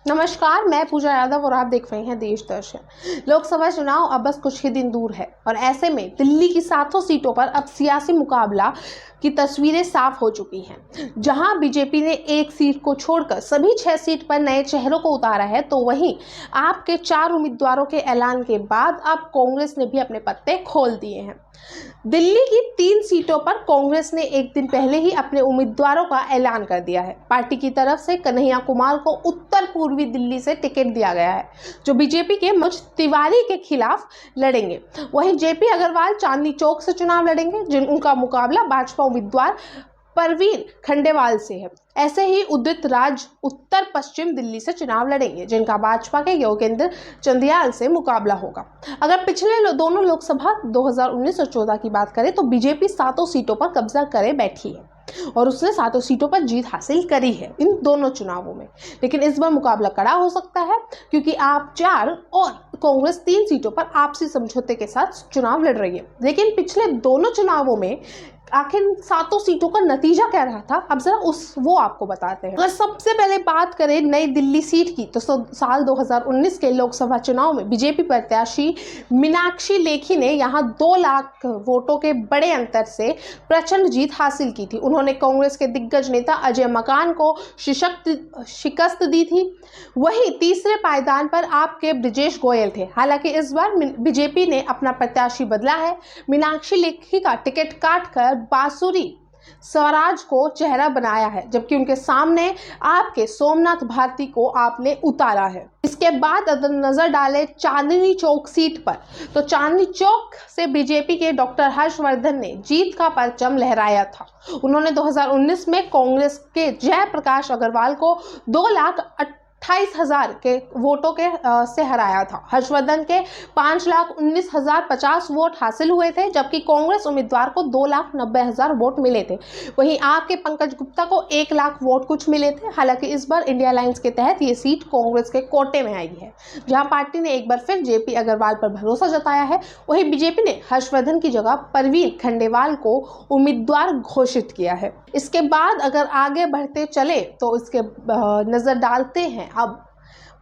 नमस्कार, मैं पूजा यादव और आप देख रहे हैं देश दर्शन। लोकसभा चुनाव अब बस कुछ ही दिन दूर है और ऐसे में दिल्ली की 700 सीटों पर अब सियासी मुकाबला की तस्वीरें साफ हो चुकी हैं। जहां बीजेपी ने एक सीट को छोड़कर सभी 6 सीट पर नए चेहरों को उतारा है, तो वहीं आपके 4 उम्मीदवारों के ऐलान के बाद अब कांग्रेस ने भी अपने पत्ते खोल दिए हैं। दिल्ली की 3 सीटों पर कांग्रेस ने एक दिन पहले ही अपने उम्मीदवारों का ऐलान कर दिया है। पार्टी की तरफ से कन्हैया कुमार को उत्तर पूर्वी दिल्ली से टिकट दिया गया है, जो बीजेपी के मनोज तिवारी के खिलाफ लड़ेंगे। वहीं जेपी अग्रवाल चांदनी चौक से चुनाव लड़ेंगे, उनका मुकाबला भाजपा उम्मीदवार परवीन खंडेवाल से है। ऐसे ही उदित राज उत्तर पश्चिम दिल्ली से चुनाव लड़ेंगे, जिनका भाजपा के योगेंद्र चंदियाल से मुकाबला होगा। अगर पिछले दोनों लोकसभा 2019 और 14 की बात करें तो बीजेपी 7 सीटों पर कब्जा करे बैठी है और उसने 7 सीटों पर जीत हासिल करी है इन दोनों चुनावों में। लेकिन इस बार मुकाबला कड़ा हो सकता है, क्योंकि आप 4 और कांग्रेस 3 सीटों पर आपसी समझौते के साथ चुनाव लड़ रही है। लेकिन पिछले दोनों चुनावों में आखिर 7 सीटों का नतीजा क्या रहा था, अब जरा वो आपको बताते हैं। अगर सबसे पहले बात करें नई दिल्ली सीट की, तो साल 2019 के लोकसभा चुनाव में बीजेपी प्रत्याशी मीनाक्षी लेखी ने यहां 2 लाख वोटों के बड़े अंतर से प्रचंड जीत हासिल की थी। उन्होंने कांग्रेस के दिग्गज नेता अजय मकान को शिकस्त दी थी। वहीं तीसरे पायदान पर आपके ब्रिजेश गोयल थे। हालांकि इस बार बीजेपी ने अपना प्रत्याशी बदला है। मीनाक्षी लेखी का टिकट काटकर बांसुरी स्वराज को चेहरा बनाया है, जबकि उनके सामने आपके सोमनाथ भारती को आपने उतारा है। इसके बाद अगर नजर डालें चांदनी चौक सीट पर, तो चांदनी चौक से बीजेपी के डॉक्टर हर्षवर्धन ने जीत का परचम लहराया था। उन्होंने 2019 में कांग्रेस के जयप्रकाश अग्रवाल को 2,28,000 के वोटों के से हराया था। हर्षवर्धन के 5,19,050 वोट हासिल हुए थे, जबकि कांग्रेस उम्मीदवार को 2,90,000 वोट मिले थे। वहीं आपके पंकज गुप्ता को 1 लाख वोट कुछ मिले थे। हालांकि इस बार इंडिया अलायंस के तहत ये सीट कांग्रेस के कोटे में आई है, जहां पार्टी ने एक बार फिर जेपी अग्रवाल पर भरोसा जताया है। वहीं बीजेपी ने हर्षवर्धन की जगह परवीन खंडेवाल को उम्मीदवार घोषित किया है। इसके बाद अगर आगे बढ़ते चले तो इसके नजर डालते हैं अब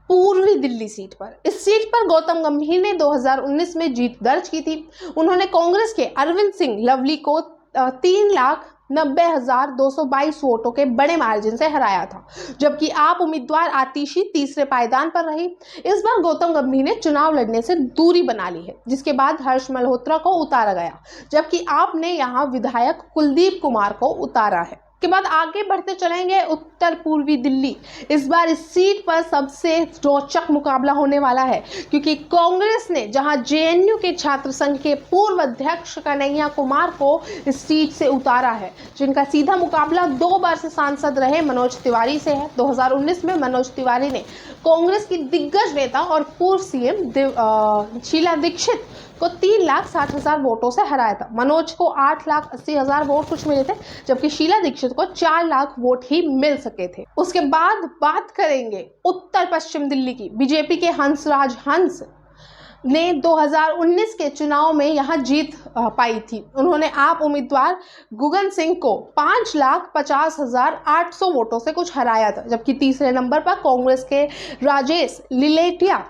पूर्वी दिल्ली सीट पर। इस सीट पर गौतम गंभीर ने 2019 में जीत दर्ज की थी। उन्होंने कांग्रेस के अरविंद सिंह लवली को 3,90,222 वोटों के बड़े मार्जिन से हराया था, जबकि आप उम्मीदवार आतिशी तीसरे पायदान पर रही। इस बार गौतम गंभीर ने चुनाव लड़ने से दूरी बना ली है, जिसके बाद हर्ष मल्होत्रा को उतारा गया, जबकि आपने यहां विधायक कुलदीप कुमार को उतारा है। के बाद आगे बढ़ते चलेंगे उत्तर पूर्वी दिल्ली। इस बार इस सीट पर सबसे रोचक मुकाबला होने वाला है, क्योंकि कांग्रेस ने जहां जेएनयू के छात्र संघ के पूर्व अध्यक्ष कन्हैया कुमार को इस सीट से उतारा है, जिनका सीधा मुकाबला 2 बार से सांसद रहे मनोज तिवारी से है। 2019 में मनोज तिवारी ने कांग्रेस की दिग्गज नेता और पूर्व सीएम शीला दीक्षित को 3,60,000 वोटों से हराया था। मनोज को 8,80,000 वोट कुछ मिले थे, जबकि शीला दीक्षित को 4 लाख वोट ही मिल सके थे। उसके बाद बात करेंगे उत्तर पश्चिम दिल्ली की। बीजेपी के हंसराज हंस ने 2019 के चुनाव में यहां जीत पाई थी। उन्होंने आप उम्मीदवार गुगन सिंह को 5,50,800 वोटों से कुछ हराया था, जबकि तीसरे नंबर पर कांग्रेस के राजेश लिलेटिया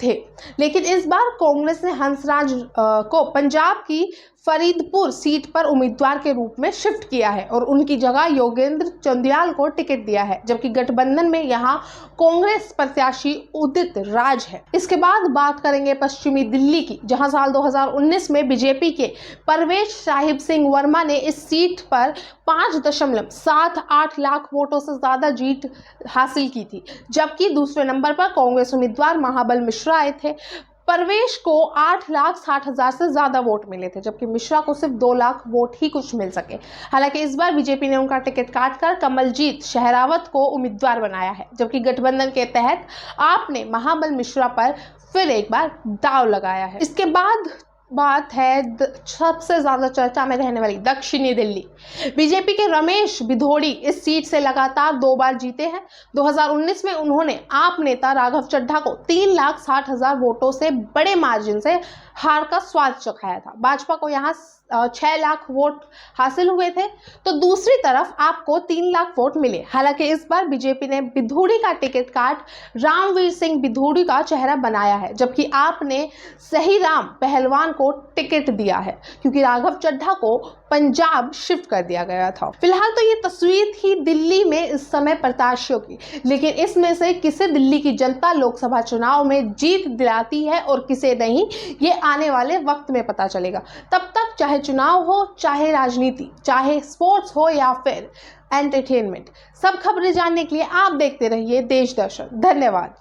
थे। लेकिन इस बार कांग्रेस ने हंसराज को पंजाब की फरीदपुर सीट पर उम्मीदवार के रूप में शिफ्ट किया है और उनकी जगह योगेंद्र चंदियाल को टिकट दिया है, जबकि गठबंधन में यहां कांग्रेस प्रत्याशी उदित राज है। इसके बाद बात करेंगे पश्चिमी दिल्ली की, जहां साल 2019 में बीजेपी के परवेश साहिब सिंह वर्मा ने इस सीट पर 5.78 लाख वोटों से ज्यादा जीत हासिल की थी, जबकि दूसरे नंबर पर कांग्रेस उम्मीदवार महाबल मिश्रा आए थे। परवेश को 8,60,000 से ज्यादा वोट मिले थे, जबकि मिश्रा को सिर्फ 2 लाख वोट ही कुछ मिल सके। हालांकि इस बार बीजेपी ने उनका टिकट काटकर कमलजीत शेहरावत को उम्मीदवार बनाया है, जबकि गठबंधन के तहत आपने महाबल मिश्रा पर फिर एक बार दांव लगाया है। इसके बाद बात है सबसे ज्यादा चर्चा में रहने वाली दक्षिणी दिल्ली। बीजेपी के रमेश बिधोड़ी इस सीट से लगातार 2 बार जीते हैं। 2019 में उन्होंने आप नेता राघव चड्ढा को 3,60,000 वोटों से बड़े मार्जिन से हार का स्वाद चखाया था। भाजपा को यहां 6 लाख वोट हासिल हुए थे, तो दूसरी तरफ आपको 3 लाख वोट मिले। हालांकि इस बार बीजेपी ने बिधूड़ी का टिकट काट रामवीर सिंह बिधूड़ी का चेहरा बनाया है, जबकि आपने सही राम पहलवान को टिकट दिया है, क्योंकि राघव चड्ढा को पंजाब शिफ्ट कर दिया गया था। फिलहाल तो ये तस्वीर थी दिल्ली में इस समय प्रत्याशियों की, लेकिन इसमें से किसे दिल्ली की जनता लोकसभा चुनाव में जीत दिलाती है और किसे नहीं, ये आने वाले वक्त में पता चलेगा। तब तक चाहे चुनाव हो, चाहे राजनीति, चाहे स्पोर्ट्स हो या फिर एंटरटेनमेंट, सब खबरें जानने के लिए आप देखते रहिए देश दर्शन। धन्यवाद।